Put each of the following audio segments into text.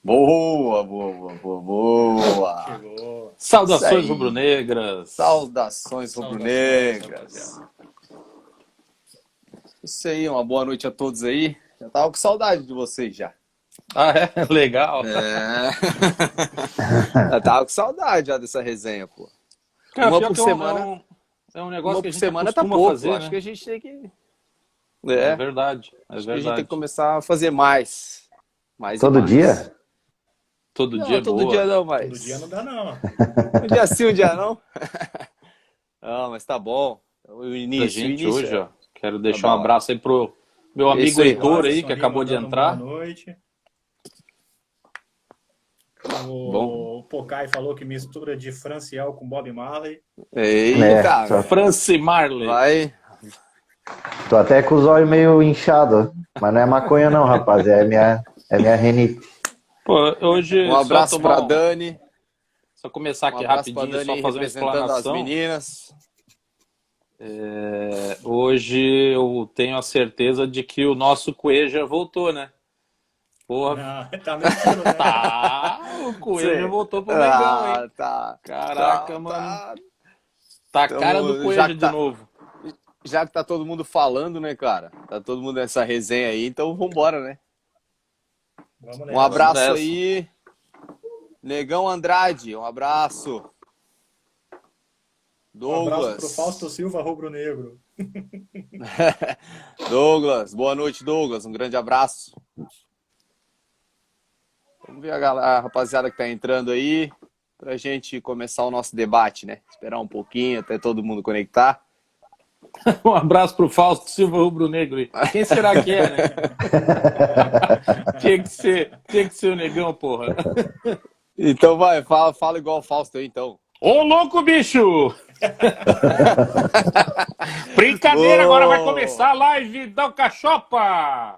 Boa, boa, boa, boa. Chegou. Isso Saudações aí. rubro-negras. Saudações Saudações, rubro-negras. rapaziada. Isso aí, uma boa noite a todos aí. Já tava com saudade de vocês já. Ah, é? Legal. É. Já tava com saudade já dessa resenha, pô. Cara, Uma pior por que é um, é semana. um, é um negócio Uma que a por gente semana tá acostuma pouco. Eu fazer, acho que né? a gente tem que. É É. verdade, é Acho que a gente tem que verdade. começar a fazer mais. Mais e Todo mais. dia? Todo dia Não, é todo dia boa. não, Todo dia não mas. dá, não. Um dia sim, um dia não. Não, mas tá bom. O Da início, o gente início hoje, é. ó. Quero Tá deixar um da hora. abraço aí pro meu Isso amigo aí. O Heitor aí, Alisson que ali acabou de mandando um boa entrar. noite. Bom. O Pocai falou que mistura de Franciel com Bob Marley. É, Eita, tô, velho. Franci Marley. Vai. tô até com os olhos meio inchados. Mas não é maconha não, rapaz. É minha renite. Pô, Um hoje só abraço pra tomar um. Dani. Só começar Um aqui abraço pra rapidinho, Dani só aí fazer uma representando as explanação. meninas. Hoje eu tenho a certeza de que o nosso Cueja voltou, né? Porra, Não, tá no estilo, né? tá! O Cueja Cê- voltou pro Mengão, hein? Tá. Caraca, mano. Tá. Tá a cara do Já Cueja que de tá, novo. já que tá todo mundo falando, né, cara? Tá todo mundo nessa resenha aí, então vambora, né? Vamos Um nessa. Vamos abraço nessa. aí. Negão Andrade, um abraço. Um abraço pro Fausto Douglas. Silva, rubro-negro. Douglas, boa noite, Douglas. Um grande abraço. Vamos ver a rapaziada que tá entrando aí pra gente começar o nosso debate, né? Esperar um pouquinho até todo mundo conectar. Um abraço pro Fausto Silva Rubro Negro aí. Quem será que é, né? Tinha que ser o Negão, porra. Então vai, fala igual o Fausto aí, então. Ô, louco, bicho! Brincadeira, agora vai começar a live da Alcachopa!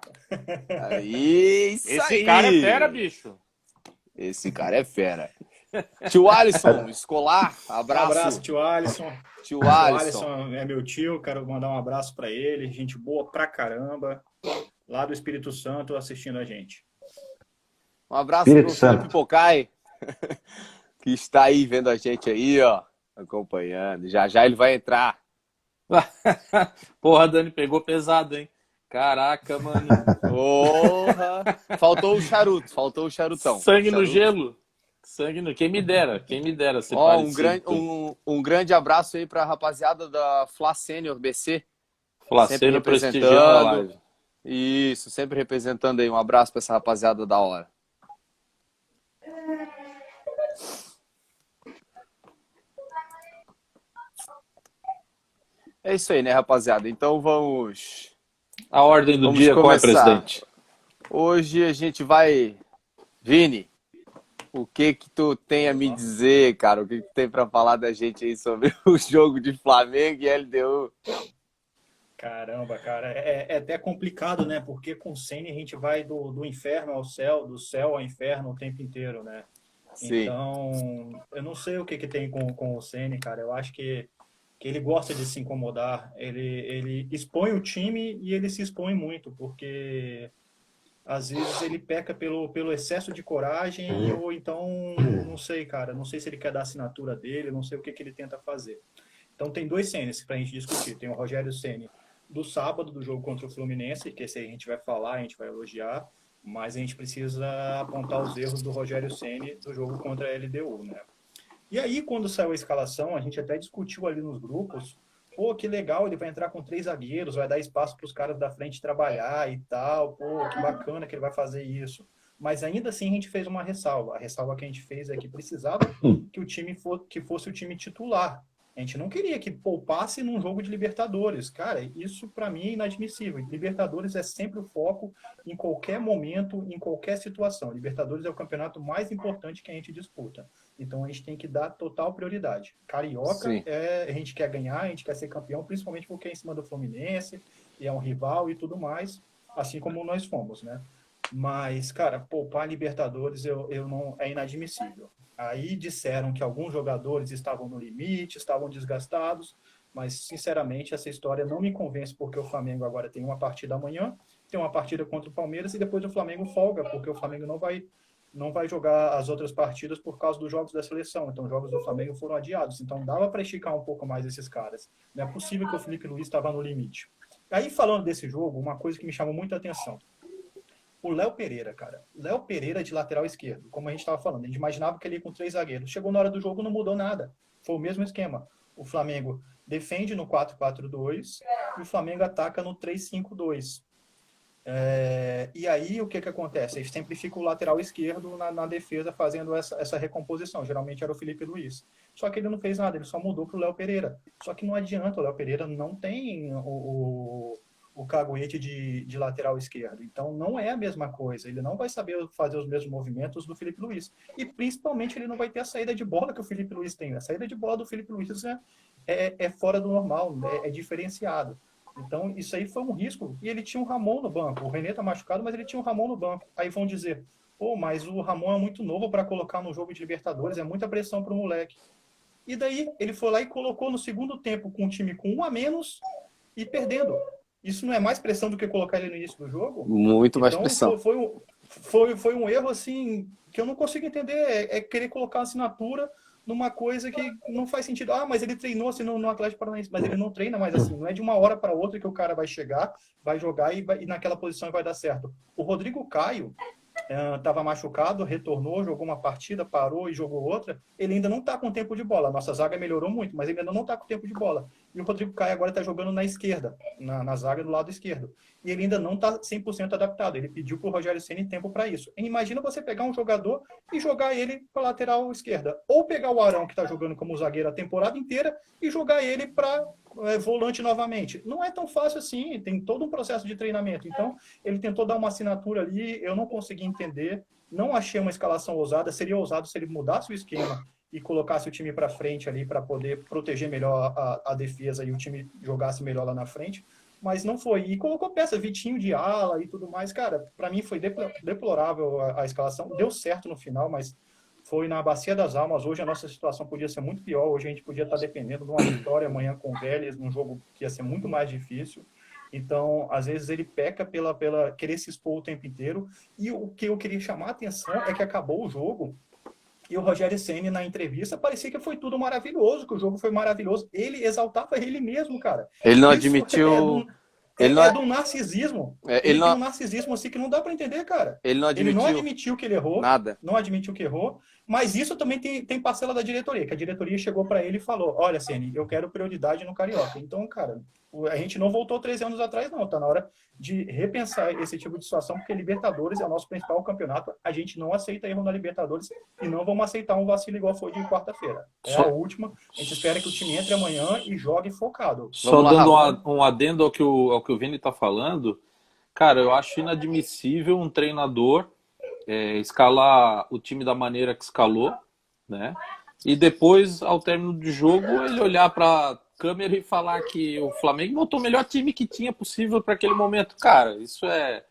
Isso Esse aí. cara é fera, bicho. Esse cara é fera. Tio Alisson, escolar, Um abraço. abraço, tio Alisson. Tio O Alisson. Alisson é meu tio, quero mandar um abraço pra ele. Gente boa pra caramba. Lá do Espírito Santo assistindo a gente. Um abraço Espírito pro Felipe Santo. Pocai, que está aí vendo a gente aí, ó, acompanhando. Já já ele vai entrar. Porra, Dani, pegou pesado, hein? Caraca, mano. Porra! Faltou o charuto, faltou o charutão. Sangue no Charuto. gelo. Sangue no... Quem me dera ser Ó, parecido. um grande abraço aí pra rapaziada da Fla Sênior BC. Sempre Flaceno prestigiando a representando. live. Isso, sempre representando aí. Um abraço pra essa rapaziada da hora. É isso aí, né, rapaziada? Então vamos A ordem do dia, qual é, começar. presidente? Hoje a gente vai... Vini, o que que tu tem a me dizer, cara? O que que tu tem pra falar da gente aí sobre o jogo de Flamengo e LDU? Caramba, cara, é até complicado, né? Porque com o Ceni a gente vai do inferno ao céu, do céu ao inferno o tempo inteiro, né? Sim, Então, eu não sei o que que tem com o Ceni, cara. Eu acho que ele gosta de se incomodar. Ele expõe o time e ele se expõe muito, porque às vezes ele peca pelo excesso de coragem ou então, não sei, cara. Não sei se ele quer dar a assinatura dele, não sei o que que ele tenta fazer. Então tem dois Cenes pra gente discutir. Tem o Rogério Ceni do sábado, do jogo contra o Fluminense, que esse aí a gente vai falar, a gente vai elogiar, mas a gente precisa apontar os erros do Rogério Ceni do jogo contra a LDU, né? E aí, quando saiu a escalação, a gente até discutiu ali nos grupos, pô, que legal, ele vai entrar com 3 zagueiros, vai dar espaço para os caras da frente trabalhar e tal, pô, que bacana que ele vai fazer isso. Mas ainda assim a gente fez uma ressalva. A ressalva que a gente fez é que precisava que o time que fosse o time titular. A gente não queria que poupasse num jogo de Libertadores. Cara, isso para mim é inadmissível. Libertadores é sempre o foco em qualquer momento, em qualquer situação. Libertadores é o campeonato mais importante que a gente disputa. Então a gente tem que dar total prioridade. Carioca, sim. a gente quer ganhar, a gente quer ser campeão, principalmente porque é em cima do Fluminense, e é um rival e tudo mais, assim como nós fomos, né? Mas, cara, poupar Libertadores eu não, é inadmissível. Aí disseram que alguns jogadores estavam no limite, estavam desgastados, mas, sinceramente, essa história não me convence, porque o Flamengo agora tem uma partida amanhã, tem uma partida contra o Palmeiras e depois o Flamengo folga, porque o Flamengo não vai não vai jogar as outras partidas por causa dos jogos da seleção. Então, os jogos do Flamengo foram adiados. Então, dava para esticar um pouco mais esses caras. Não é possível que o Felipe Luiz estava no limite. Aí, falando desse jogo, uma coisa que me chamou muita atenção. O Léo Pereira, cara. Léo Pereira de lateral esquerdo. Como a gente estava falando, a gente imaginava que ele ia com 3 zagueiros. Chegou na hora do jogo, não mudou nada. Foi o mesmo esquema. O Flamengo defende no 4-4-2 e o Flamengo ataca no 3-5-2. E aí, o que acontece? Eles sempre ficam o lateral esquerdo na defesa fazendo essa recomposição. Geralmente era o Felipe Luiz. Só que ele não fez nada, ele só mudou para o Léo Pereira. Só que não adianta, o Léo Pereira não tem o caguete de lateral esquerdo. Então, não é a mesma coisa. Ele não vai saber fazer os mesmos movimentos do Felipe Luiz. E, principalmente, ele não vai ter a saída de bola que o Felipe Luiz tem. A saída de bola do Felipe Luiz é fora do normal, é diferenciado. Então, isso aí foi um risco. E ele tinha o Ramon no banco. O René tá machucado, mas ele tinha o Ramon no banco. Aí vão dizer, pô, mas o Ramon é muito novo para colocar no jogo de Libertadores, é muita pressão para o moleque. E daí, ele foi lá e colocou no segundo tempo com um time com 1 a menos e perdendo. Isso não é mais pressão do que colocar ele no início do jogo? Muito mais então, pressão. Foi um erro, assim, que eu não consigo entender. É querer colocar uma assinatura numa coisa que não faz sentido. Ah, mas ele treinou assim no Atlético Paranaense. Mas ele não treina mais assim. Não é de uma hora para outra que o cara vai chegar, vai jogar e naquela posição vai dar certo. O Rodrigo Caio estava machucado, retornou, jogou uma partida, parou e jogou outra. Ele ainda não está com tempo de bola. A nossa zaga melhorou muito, mas ele ainda não está com tempo de bola. E o Rodrigo Caio agora está jogando na esquerda, na zaga do lado esquerdo. E ele ainda não está 100% adaptado. Ele pediu para o Rogério Ceni tempo para isso. E imagina você pegar um jogador e jogar ele para a lateral esquerda. Ou pegar o Arão, que está jogando como zagueiro a temporada inteira, e jogar ele para volante novamente. Não é tão fácil assim. Tem todo um processo de treinamento. Então, ele tentou dar uma assinatura ali. Eu não consegui entender. Não achei uma escalação ousada. Seria ousado se ele mudasse o esquema e colocasse o time para frente ali para poder proteger melhor a defesa e o time jogasse melhor lá na frente. Mas não foi. E colocou peça, Vitinho de ala e tudo mais. Cara, para mim foi deplorável a escalação. Deu certo no final, mas foi na Bacia das Almas. Hoje a nossa situação podia ser muito pior. Hoje a gente podia estar dependendo de uma vitória amanhã com o Vélez, num jogo que ia ser muito mais difícil. Então, às vezes ele peca pela querer se expor o tempo inteiro. E o que eu queria chamar a atenção é que acabou o jogo e o Rogério Ceni, na entrevista, parecia que foi tudo maravilhoso, que o jogo foi maravilhoso. Ele exaltava ele mesmo, cara. Ele não Isso admitiu... É do narcisismo. Ele não... tem um narcisismo assim que não dá para entender, cara. Ele não admitiu que ele errou. Nada. Não admitiu que errou. Mas isso também tem parcela da diretoria, que a diretoria chegou para ele e falou, olha, Ceni, eu quero prioridade no Carioca. Então, cara, a gente não voltou 13 anos atrás, não. Tá na hora de repensar esse tipo de situação, porque Libertadores é o nosso principal campeonato. A gente não aceita erro na Libertadores e não vamos aceitar um vacilo igual foi de quarta-feira. É a última. A gente espera que o time entre amanhã e jogue focado. Só dando um adendo ao que o Vini tá falando, cara, eu acho inadmissível um treinador escalar o time da maneira que escalou, né? E depois, ao término do jogo, ele olhar para câmera e falar que o Flamengo montou o melhor time que tinha possível para aquele momento. Cara, isso é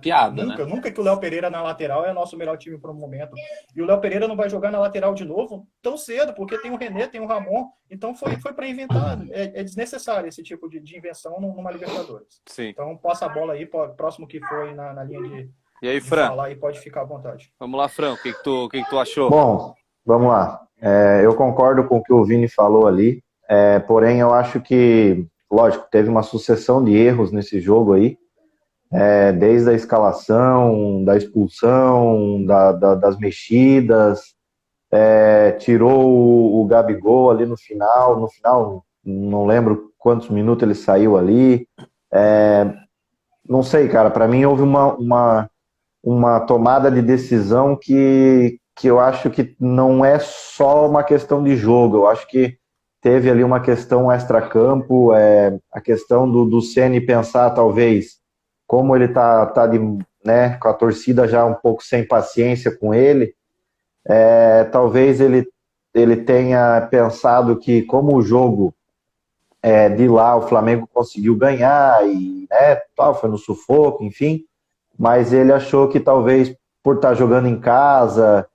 piada, nunca, né? Nunca que o Léo Pereira na lateral é nosso melhor time para o momento. E o Léo Pereira não vai jogar na lateral de novo tão cedo, porque tem o René, tem o Ramon. Então foi para inventar. É desnecessário esse tipo de invenção numa Libertadores. Sim. Então passa a bola aí, próximo que foi na linha de... E aí, Fran? Falar e pode ficar à vontade. Vamos lá, Fran. O que tu achou? Bom, vamos lá. Eu concordo com o que o Vini falou ali. Porém, eu acho que, lógico, teve uma sucessão de erros nesse jogo aí. Desde a escalação, da expulsão, das mexidas. Tirou o Gabigol ali no final. No final, não lembro quantos minutos ele saiu ali. Não sei, cara. Para mim, houve uma tomada de decisão que eu acho que não é só uma questão de jogo. Eu acho que teve ali uma questão extracampo, a questão do Ceni pensar, talvez, como ele tá né, com a torcida já um pouco sem paciência com ele, talvez ele tenha pensado que, como o jogo de lá o Flamengo conseguiu ganhar, e foi no sufoco, enfim, mas ele achou que talvez por estar jogando em casa,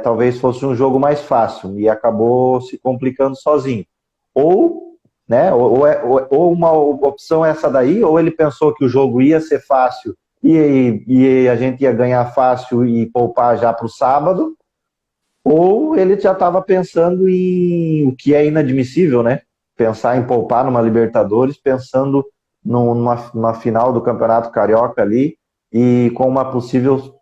talvez fosse um jogo mais fácil e acabou se complicando sozinho. Ou uma opção é essa daí, ou ele pensou que o jogo ia ser fácil e a gente ia ganhar fácil e poupar já para o sábado, ou ele já estava pensando em o que é inadmissível, né? Pensar em poupar numa Libertadores, pensando numa final do Campeonato Carioca ali e com uma possível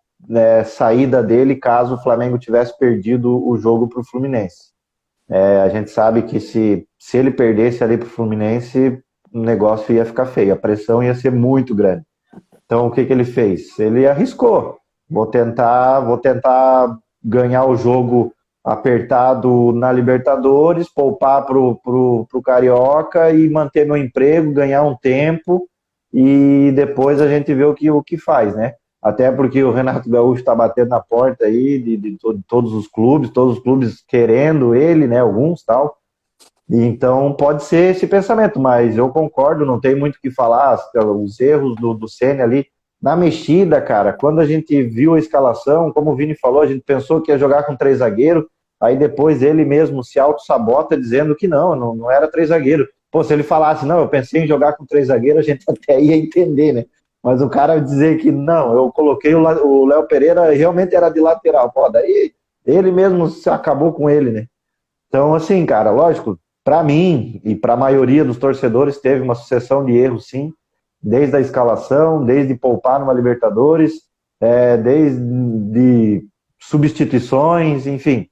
saída dele caso o Flamengo tivesse perdido o jogo para o Fluminense. A gente sabe que se ele perdesse ali para o Fluminense, o negócio ia ficar feio, a pressão ia ser muito grande. Então, o que ele fez? Ele arriscou. Vou tentar ganhar o jogo apertado na Libertadores, poupar pro Carioca e manter meu emprego, ganhar um tempo e depois a gente vê o que faz, né? Até porque o Renato Gaúcho está batendo na porta aí de todos os clubes querendo ele, né? Alguns tal. E então pode ser esse pensamento, mas eu concordo, não tem muito o que falar. Os erros do Ceni ali na mexida, cara. Quando a gente viu a escalação, como o Vini falou, a gente pensou que ia jogar com 3 zagueiros, aí depois ele mesmo se auto-sabota dizendo que não era 3 zagueiros. Pô, se ele falasse, não, eu pensei em jogar com 3 zagueiros, a gente até ia entender, né? Mas o cara dizer que não, eu coloquei o Léo Pereira, realmente era de lateral. Pô, daí ele mesmo se acabou com ele, né? Então, assim, cara, lógico, para mim e para a maioria dos torcedores teve uma sucessão de erros, sim, desde a escalação, desde poupar numa Libertadores, desde substituições, enfim.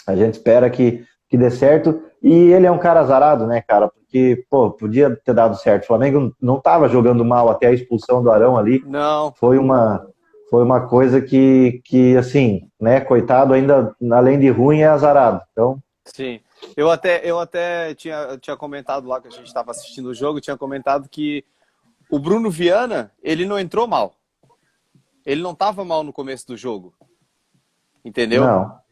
A gente espera que dê certo. E ele é um cara azarado, né, cara? Porque, pô, podia ter dado certo. O Flamengo não estava jogando mal até a expulsão do Arão ali. Não. Foi uma coisa que, assim, né, coitado, ainda, além de ruim, é azarado. Então... Sim. Eu até tinha comentado lá que a gente estava assistindo o jogo, tinha comentado que o Bruno Viana, ele não entrou mal. Ele não estava mal no começo do jogo. Entendeu? Não.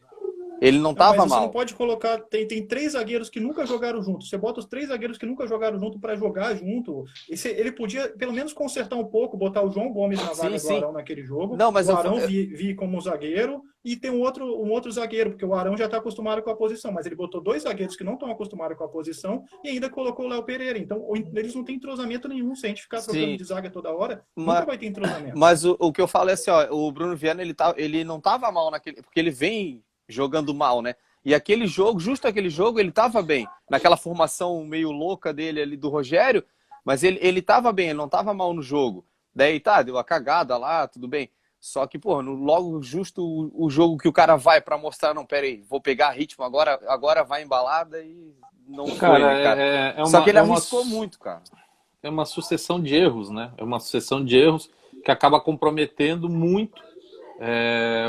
Ele não estava mal. Você não pode colocar... Tem 3 zagueiros que nunca jogaram junto. Você bota os 3 zagueiros que nunca jogaram junto para jogar junto. Ele podia, pelo menos, consertar um pouco, botar o João Gomes na vaga do Arão naquele jogo. Não, mas o Arão vir como zagueiro e tem um outro zagueiro, porque o Arão já está acostumado com a posição. Mas ele botou 2 zagueiros que não estão acostumados com a posição e ainda colocou o Léo Pereira. Então, eles não têm entrosamento nenhum. Se a gente ficar trocando de zaga toda hora, nunca vai ter entrosamento. Mas o que eu falo é assim, ó, o Bruno Viana, ele não estava mal naquele... Porque ele vem jogando mal, né? E aquele jogo, justo aquele jogo, ele tava bem. Naquela formação meio louca dele ali do Rogério, mas ele tava bem, ele não tava mal no jogo. Daí deu a cagada lá, tudo bem. Só que, pô, logo justo o jogo que o cara vai pra mostrar, não, pera aí, vou pegar ritmo agora vai embalada e não foi, né, cara? Só que ele arriscou muito, cara. É uma sucessão de erros, né? É uma sucessão de erros que acaba comprometendo muito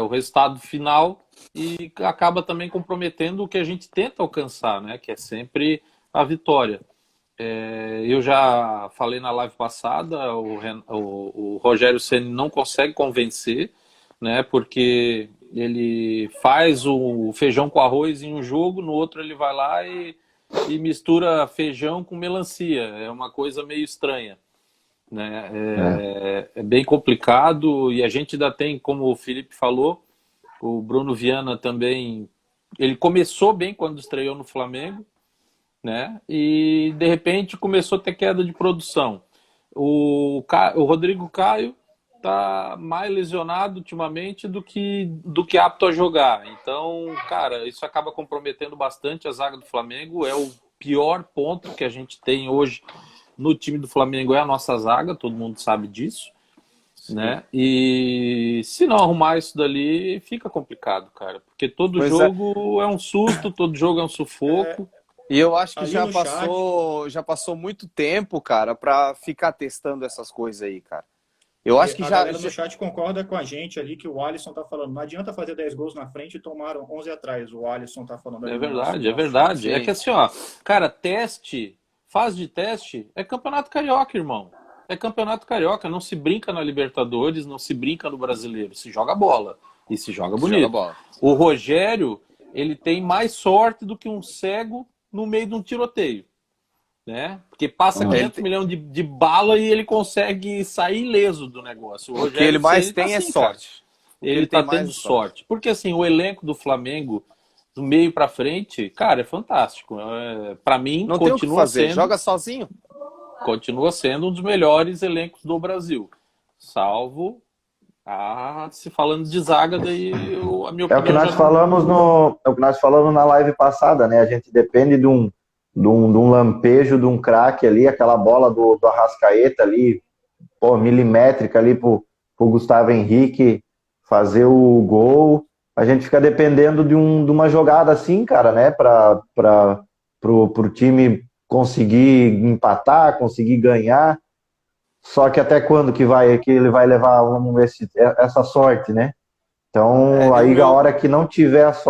o resultado final e acaba também comprometendo o que a gente tenta alcançar, né? Que é sempre a vitória. Eu já falei na live passada, o Rogério Ceni não consegue convencer, né? Porque ele faz o feijão com arroz em um jogo, no outro ele vai lá e mistura feijão com melancia. É uma coisa meio estranha, né? É bem complicado e a gente ainda tem, como o Felipe falou, o Bruno Viana também, ele começou bem quando estreou no Flamengo, né? E de repente começou a ter queda de produção. O Rodrigo Caio tá mais lesionado ultimamente do que apto a jogar. Então, cara, isso acaba comprometendo bastante a zaga do Flamengo. É o pior ponto que a gente tem hoje no time do Flamengo, é a nossa zaga, todo mundo sabe disso. Né? E se não arrumar isso dali, fica complicado, cara. Porque todo jogo é um susto, todo jogo é um sufoco. E eu acho que já passou muito tempo, cara, pra ficar testando essas coisas aí, cara. Eu acho que a galera no chat concorda com a gente ali que o Alisson tá falando. Não adianta fazer 10 gols na frente e tomaram 11 atrás. O Alisson tá falando ali. É verdade, é verdade. É que assim, ó, cara, fase de teste é campeonato carioca, irmão. É campeonato carioca, não se brinca na Libertadores, não se brinca no Brasileiro, se joga bola e se joga bonito. O Rogério, ele tem mais sorte do que um cego no meio de um tiroteio, né? Porque passa 500 milhões de bala e ele consegue sair ileso do negócio. O que ele mais tem é sorte. Ele tá tendo sorte. Porque assim, o elenco do Flamengo, do meio pra frente, cara, é fantástico. Pra mim, não continua tem o que fazer. Joga sozinho. Continua sendo um dos melhores elencos do Brasil. Salvo se falando de zaga, daí a minha É o que opinião nós já falamos é o que nós falamos na live passada, né? A gente depende de um lampejo, de um craque ali, aquela bola do Arrascaeta ali, pô, milimétrica ali pro Gustavo Henrique fazer o gol. A gente fica dependendo de uma jogada assim, cara, né? Pro time conseguir empatar, conseguir ganhar. Só que até quando que ele vai levar, vamos ver essa sorte, né? Então, aí a eu, hora que não tiver a sorte,